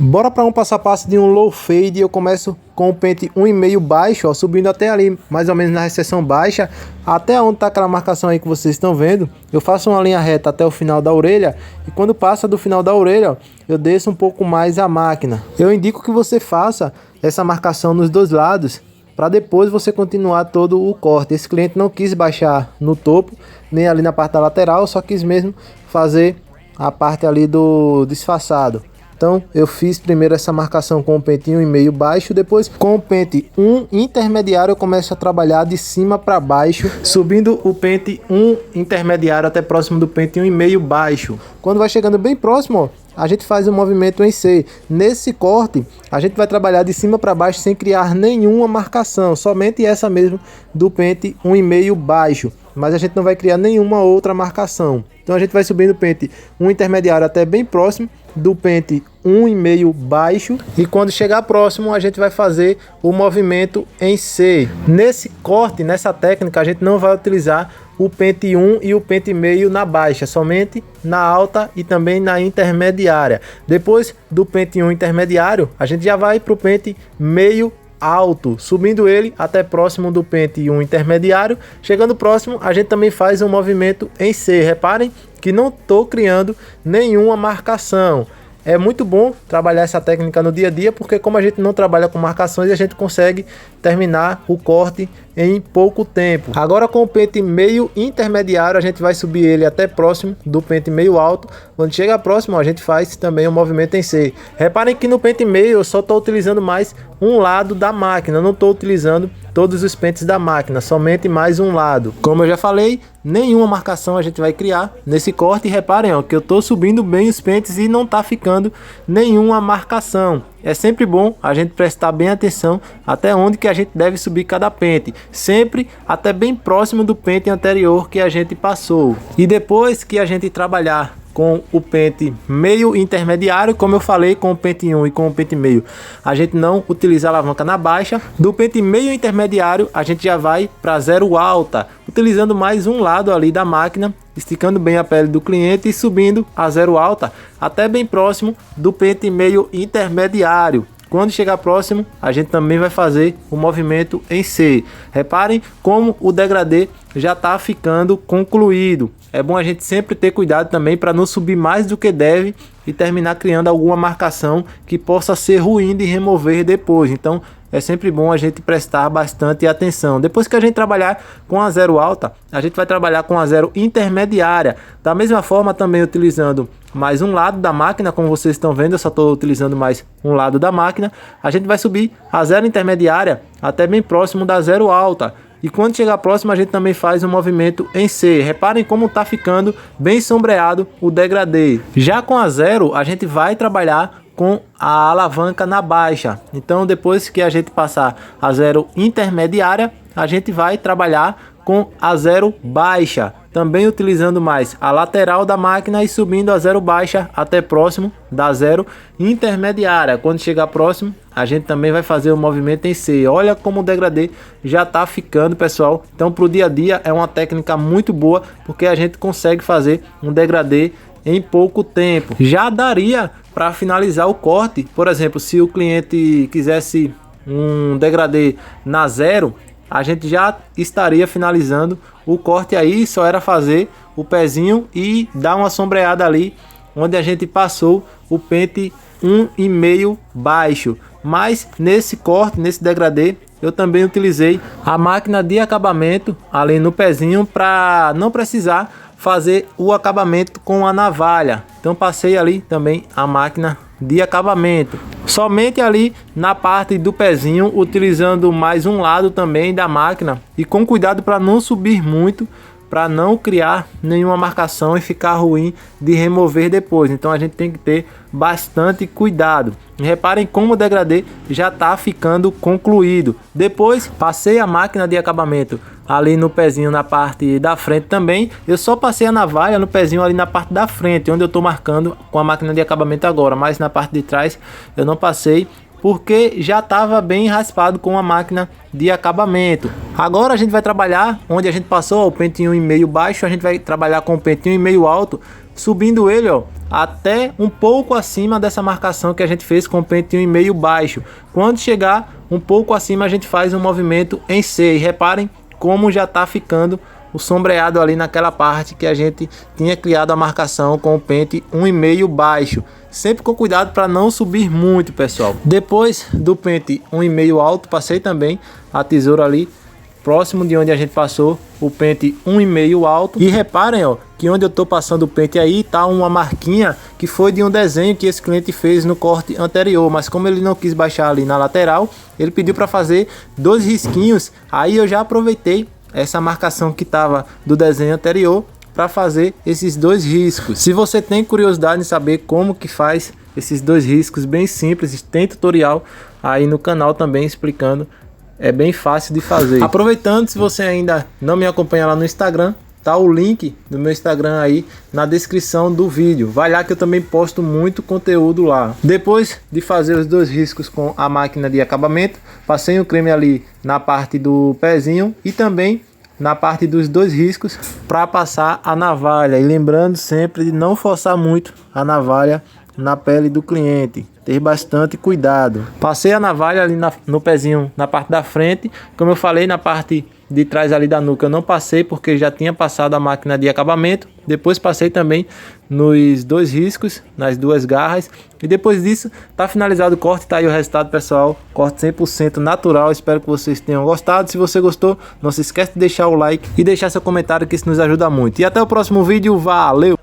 Bora para um passo a passo de um low fade. Eu começo com o pente 1,5 baixo, ó, subindo até ali, mais ou menos na recessão baixa, até onde tá aquela marcação aí que vocês estão vendo. Eu faço uma linha reta até o final da orelha e quando passa do final da orelha, ó, eu desço um pouco mais a máquina. Eu indico que você faça essa marcação nos dois lados para depois você continuar todo o corte. Esse cliente não quis baixar no topo, nem ali na parte da lateral, só quis mesmo fazer a parte ali do disfarçado. Então eu fiz primeiro essa marcação com o pente 1,5 baixo, depois com o pente 1 intermediário eu começo a trabalhar de cima para baixo, subindo o pente 1 intermediário até próximo do pente 1,5 baixo. Quando vai chegando bem próximo, ó, a gente faz um movimento em C. Nesse corte, a gente vai trabalhar de cima para baixo sem criar nenhuma marcação, somente essa mesmo do pente 1,5 baixo, mas a gente não vai criar nenhuma outra marcação. Então a gente vai subindo o pente 1 intermediário até bem próximo do pente 1,5 baixo e quando chegar próximo a gente vai fazer o movimento em C. Nesse corte, nessa técnica, a gente não vai utilizar o pente 1 e o pente meio na baixa, somente na alta e também na intermediária. Depois do pente 1 intermediário, a gente já vai para o pente meio alto, subindo ele até próximo do pente 1 intermediário. Chegando próximo, a gente também faz um movimento em C. Reparem que não estou criando nenhuma marcação. É muito bom trabalhar essa técnica no dia a dia, porque como a gente não trabalha com marcações, a gente consegue terminar o corte em pouco tempo. Agora com o pente meio intermediário, a gente vai subir ele até próximo do pente meio alto. Quando chega próximo, a gente faz também um movimento em C. Reparem que no pente meio eu só estou utilizando mais um lado da máquina, não estou utilizando todos os pentes da máquina, somente mais um lado. Como eu já falei, nenhuma marcação a gente vai criar nesse corte. E reparem, ó, que eu estou subindo bem os pentes e não está ficando nenhuma marcação. É sempre bom a gente prestar bem atenção até onde que a gente deve subir cada pente, sempre até bem próximo do pente anterior que a gente passou. E depois que a gente trabalhar com o pente meio intermediário, como eu falei, com o pente 1 e com o pente meio, a gente não utiliza alavanca na baixa. Do pente meio intermediário, a gente já vai para zero alta, utilizando mais um lado ali da máquina, esticando bem a pele do cliente e subindo a zero alta até bem próximo do pente meio intermediário. Quando chegar próximo, a gente também vai fazer o movimento em C. Reparem como o degradê já está ficando concluído. É bom a gente sempre ter cuidado também para não subir mais do que deve e terminar criando alguma marcação que possa ser ruim de remover depois. Então é sempre bom a gente prestar bastante atenção. Depois que a gente trabalhar com a zero alta, a gente vai trabalhar com a zero intermediária. Da mesma forma, também utilizando mais um lado da máquina, como vocês estão vendo, eu só estou utilizando mais um lado da máquina. A gente vai subir a zero intermediária até bem próximo da zero alta. E quando chegar próximo, a gente também faz um movimento em C. Reparem como está ficando bem sombreado o degradê. Já com a zero, a gente vai trabalhar com a alavanca na baixa. Então depois que a gente passar a zero intermediária, a gente vai trabalhar com a zero baixa, também utilizando mais a lateral da máquina e subindo a zero baixa até próximo da zero intermediária. Quando chegar próximo, a gente também vai fazer o movimento em C. Olha como o degradê já está ficando, pessoal. Então para o dia a dia é uma técnica muito boa, porque a gente consegue fazer um degradê em pouco tempo. Já daria para finalizar o corte, por exemplo, se o cliente quisesse um degradê na zero, a gente já estaria finalizando o corte aí, só era fazer o pezinho e dar uma sombreada ali onde a gente passou o pente 1,5 baixo. Mas nesse corte, nesse degradê, eu também utilizei a máquina de acabamento ali no pezinho para não precisar fazer o acabamento com a navalha. Então passei ali também a máquina de acabamento, somente ali na parte do pezinho, utilizando mais um lado também da máquina e com cuidado para não subir muito, para não criar nenhuma marcação e ficar ruim de remover depois. Então a gente tem que ter bastante cuidado. Reparem como o degradê já está ficando concluído. Depois passei a máquina de acabamento ali no pezinho na parte da frente também. Eu só passei a navalha no pezinho ali na parte da frente, onde eu estou marcando com a máquina de acabamento agora, mas na parte de trás eu não passei, porque já estava bem raspado com a máquina de acabamento. Agora a gente vai trabalhar onde a gente passou o pente 1,5 baixo, a gente vai trabalhar com o pente 1,5 alto, subindo ele, ó, até um pouco acima dessa marcação que a gente fez com o pente 1,5 baixo. Quando chegar um pouco acima, a gente faz um movimento em C. E reparem como já está ficando o sombreado ali naquela parte que a gente tinha criado a marcação com o pente 1,5 baixo. Sempre com cuidado para não subir muito, pessoal. Depois do pente 1,5 alto, passei também a tesoura ali próximo de onde a gente passou o pente 1,5 alto. E reparem, ó, que onde eu tô passando o pente aí tá uma marquinha que foi de um desenho que esse cliente fez no corte anterior, mas como ele não quis baixar ali na lateral, ele pediu para fazer 2 risquinhos. Aí eu já aproveitei essa marcação que tava do desenho anterior para fazer esses 2 riscos. Se você tem curiosidade em saber como que faz esses 2 riscos, bem simples, tem tutorial aí no canal também explicando. É bem fácil de fazer. Aproveitando, se você ainda não me acompanha lá no Instagram, tá o link do meu Instagram aí na descrição do vídeo. Vai lá que eu também posto muito conteúdo lá. Depois de fazer os 2 riscos com a máquina de acabamento, passei o creme ali na parte do pezinho e também na parte dos 2 riscos para passar a navalha. E lembrando sempre de não forçar muito a navalha na pele do cliente, ter bastante cuidado. Passei a navalha ali no pezinho, na parte da frente. Como eu falei, na parte de trás ali da nuca eu não passei porque já tinha passado a máquina de acabamento. Depois passei também nos 2 riscos, nas 2 garras. E depois disso tá finalizado o corte. Tá aí o resultado, pessoal, corte 100% natural. Espero que vocês tenham gostado. Se você gostou, não se esquece de deixar o like e deixar seu comentário, que isso nos ajuda muito. E até o próximo vídeo, valeu!